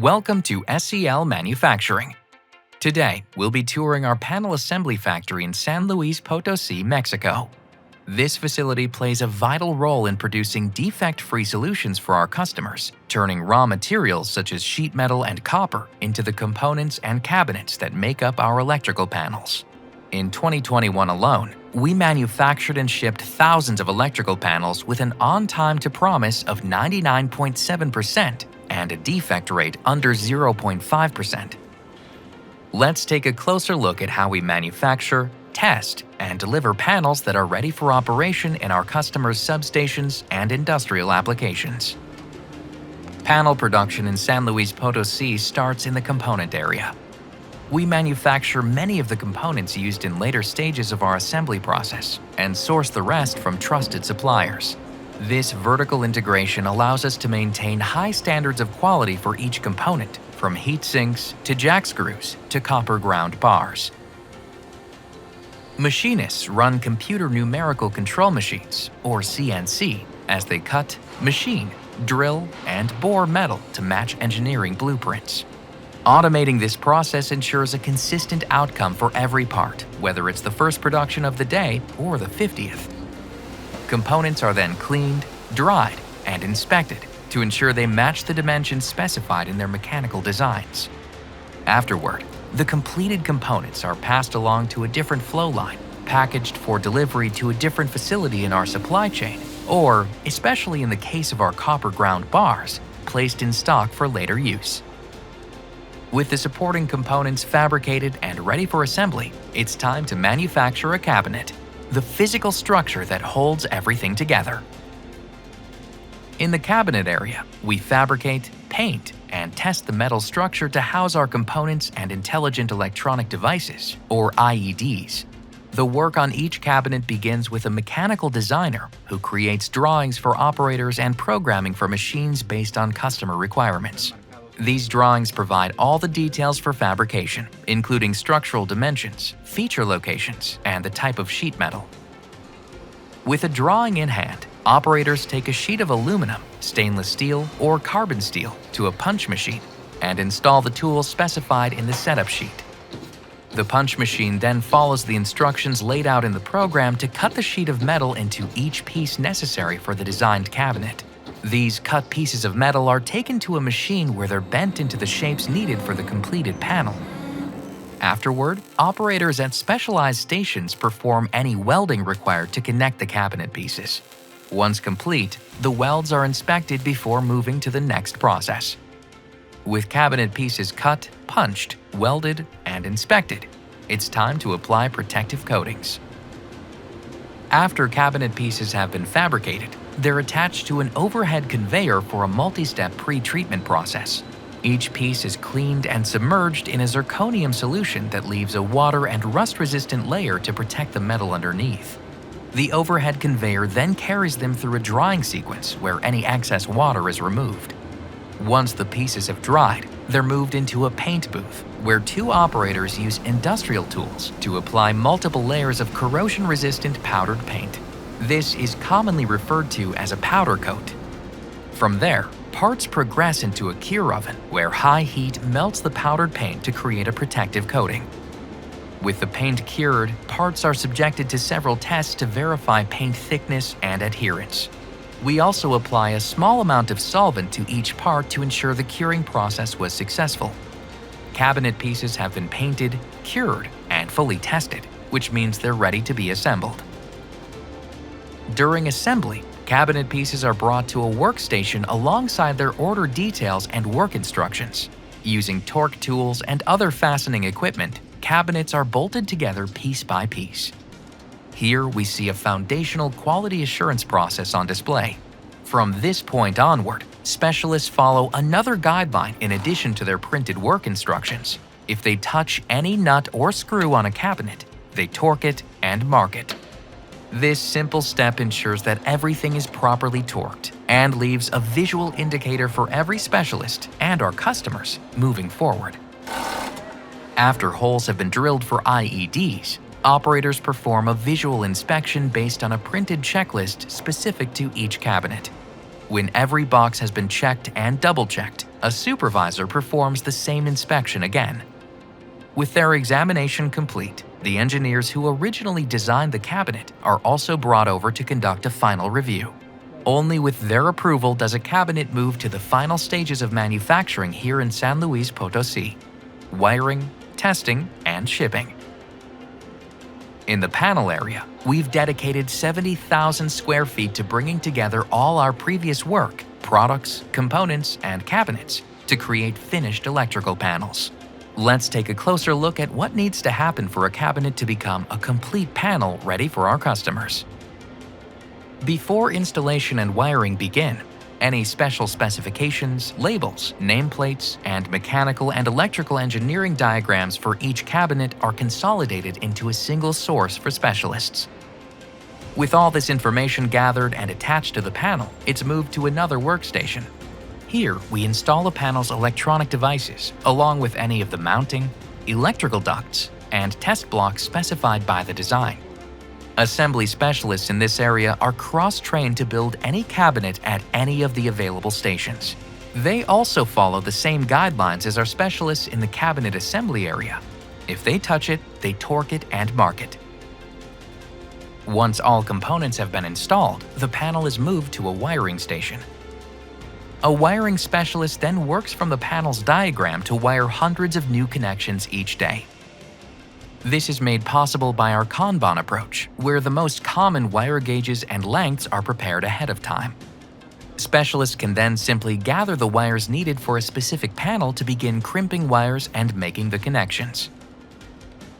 Welcome to SEL Manufacturing. Today, we'll be touring our panel assembly factory in San Luis Potosi, Mexico. This facility plays a vital role in producing defect-free solutions for our customers, turning raw materials such as sheet metal and copper into the components and cabinets that make up our electrical panels. In 2021 alone, we manufactured and shipped thousands of electrical panels with an on-time to promise of 99.7% and a defect rate under 0.5%. Let's take a closer look at how we manufacture, test, and deliver panels that are ready for operation in our customers' substations and industrial applications. Panel production in San Luis Potosi starts in the component area. We manufacture many of the components used in later stages of our assembly process and source the rest from trusted suppliers. This vertical integration allows us to maintain high standards of quality for each component, from heat sinks to jack screws to copper ground bars. Machinists run computer numerical control machines, or CNC, as they cut, machine, drill, and bore metal to match engineering blueprints. Automating this process ensures a consistent outcome for every part, whether it's the first production of the day or the 50th. Components are then cleaned, dried, and inspected to ensure they match the dimensions specified in their mechanical designs. Afterward, the completed components are passed along to a different flow line, packaged for delivery to a different facility in our supply chain, or, especially in the case of our copper ground bars, placed in stock for later use. With the supporting components fabricated and ready for assembly, it's time to manufacture a cabinet, the physical structure that holds everything together. In the cabinet area, we fabricate, paint, and test the metal structure to house our components and intelligent electronic devices, or IEDs. The work on each cabinet begins with a mechanical designer who creates drawings for operators and programming for machines based on customer requirements. These drawings provide all the details for fabrication, including structural dimensions, feature locations, and the type of sheet metal. With a drawing in hand, operators take a sheet of aluminum, stainless steel, or carbon steel to a punch machine and install the tools specified in the setup sheet. The punch machine then follows the instructions laid out in the program to cut the sheet of metal into each piece necessary for the designed cabinet. These cut pieces of metal are taken to a machine where they're bent into the shapes needed for the completed panel. Afterward, operators at specialized stations perform any welding required to connect the cabinet pieces. Once complete, the welds are inspected before moving to the next process. With cabinet pieces cut, punched, welded, and inspected, it's time to apply protective coatings. After cabinet pieces have been fabricated, they're attached to an overhead conveyor for a multi-step pre-treatment process. Each piece is cleaned and submerged in a zirconium solution that leaves a water and rust-resistant layer to protect the metal underneath. The overhead conveyor then carries them through a drying sequence where any excess water is removed. Once the pieces have dried, they're moved into a paint booth where two operators use industrial tools to apply multiple layers of corrosion-resistant powdered paint. This is commonly referred to as a powder coat. From there, parts progress into a cure oven where high heat melts the powdered paint to create a protective coating. With the paint cured, parts are subjected to several tests to verify paint thickness and adherence. We also apply a small amount of solvent to each part to ensure the curing process was successful. Cabinet pieces have been painted, cured, and fully tested, which means they're ready to be assembled. During assembly, cabinet pieces are brought to a workstation alongside their order details and work instructions. Using torque tools and other fastening equipment, cabinets are bolted together piece by piece. Here we see a foundational quality assurance process on display. From this point onward, specialists follow another guideline in addition to their printed work instructions. If they touch any nut or screw on a cabinet, they torque it and mark it. This simple step ensures that everything is properly torqued and leaves a visual indicator for every specialist and our customers moving forward. After holes have been drilled for IEDs, operators perform a visual inspection based on a printed checklist specific to each cabinet. When every box has been checked and double-checked, a supervisor performs the same inspection again. With their examination complete, the engineers who originally designed the cabinet are also brought over to conduct a final review. Only with their approval does a cabinet move to the final stages of manufacturing here in San Luis Potosi: wiring, testing, and shipping. In the panel area, we've dedicated 70,000 square feet to bringing together all our previous work, products, components, and cabinets to create finished electrical panels. Let's take a closer look at what needs to happen for a cabinet to become a complete panel ready for our customers. Before installation and wiring begin, any special specifications, labels, nameplates, and mechanical and electrical engineering diagrams for each cabinet are consolidated into a single source for specialists. With all this information gathered and attached to the panel, it's moved to another workstation. Here, we install the panel's electronic devices, along with any of the mounting, electrical ducts, and test blocks specified by the design. Assembly specialists in this area are cross-trained to build any cabinet at any of the available stations. They also follow the same guidelines as our specialists in the cabinet assembly area. If they touch it, they torque it and mark it. Once all components have been installed, the panel is moved to a wiring station. A wiring specialist then works from the panel's diagram to wire hundreds of new connections each day. This is made possible by our Kanban approach, where the most common wire gauges and lengths are prepared ahead of time. Specialists can then simply gather the wires needed for a specific panel to begin crimping wires and making the connections.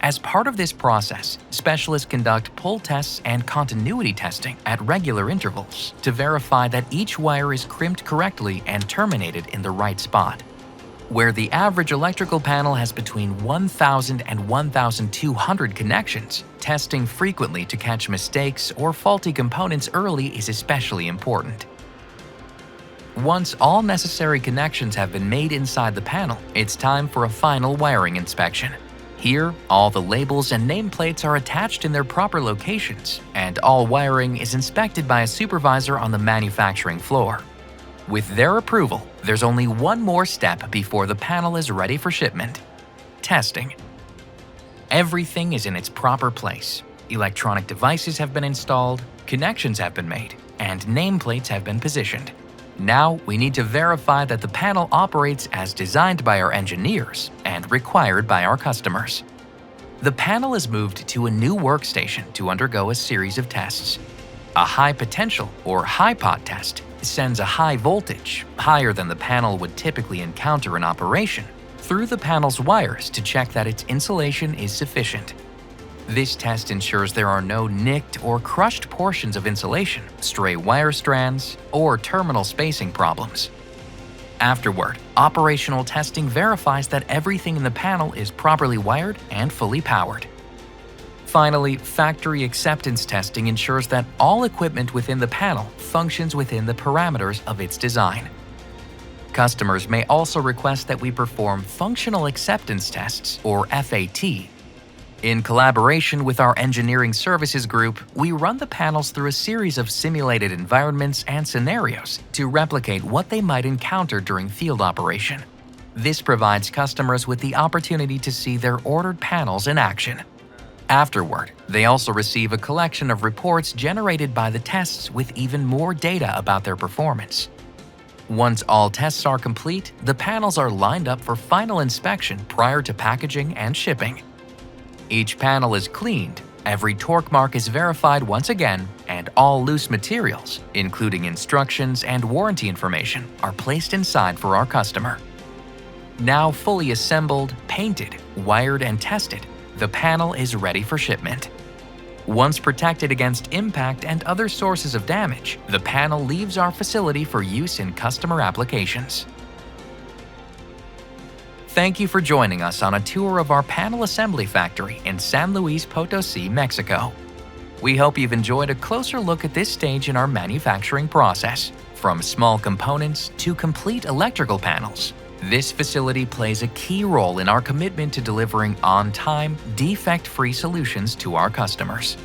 As part of this process, specialists conduct pull tests and continuity testing at regular intervals to verify that each wire is crimped correctly and terminated in the right spot. Where the average electrical panel has between 1,000 and 1,200 connections, testing frequently to catch mistakes or faulty components early is especially important. Once all necessary connections have been made inside the panel, it's time for a final wiring inspection. Here, all the labels and nameplates are attached in their proper locations, and all wiring is inspected by a supervisor on the manufacturing floor. With their approval, there's only one more step before the panel is ready for shipment: testing. Everything is in its proper place. Electronic devices have been installed, connections have been made, and nameplates have been positioned. Now we need to verify that the panel operates as designed by our engineers and required by our customers. The panel is moved to a new workstation to undergo a series of tests. A high potential or high pot test sends a high voltage, higher than the panel would typically encounter in operation, through the panel's wires to check that its insulation is sufficient. This test ensures there are no nicked or crushed portions of insulation, stray wire strands, or terminal spacing problems. Afterward, operational testing verifies that everything in the panel is properly wired and fully powered. Finally, factory acceptance testing ensures that all equipment within the panel functions within the parameters of its design. Customers may also request that we perform functional acceptance tests, or FAT. In collaboration with our engineering services group, we run the panels through a series of simulated environments and scenarios to replicate what they might encounter during field operation. This provides customers with the opportunity to see their ordered panels in action. Afterward, they also receive a collection of reports generated by the tests with even more data about their performance. Once all tests are complete, the panels are lined up for final inspection prior to packaging and shipping. Each panel is cleaned, every torque mark is verified once again, and all loose materials, including instructions and warranty information, are placed inside for our customer. Now fully assembled, painted, wired, and tested, the panel is ready for shipment. Once protected against impact and other sources of damage, the panel leaves our facility for use in customer applications. Thank you for joining us on a tour of our panel assembly factory in San Luis Potosi, Mexico. We hope you've enjoyed a closer look at this stage in our manufacturing process. From small components to complete electrical panels, this facility plays a key role in our commitment to delivering on-time, defect-free solutions to our customers.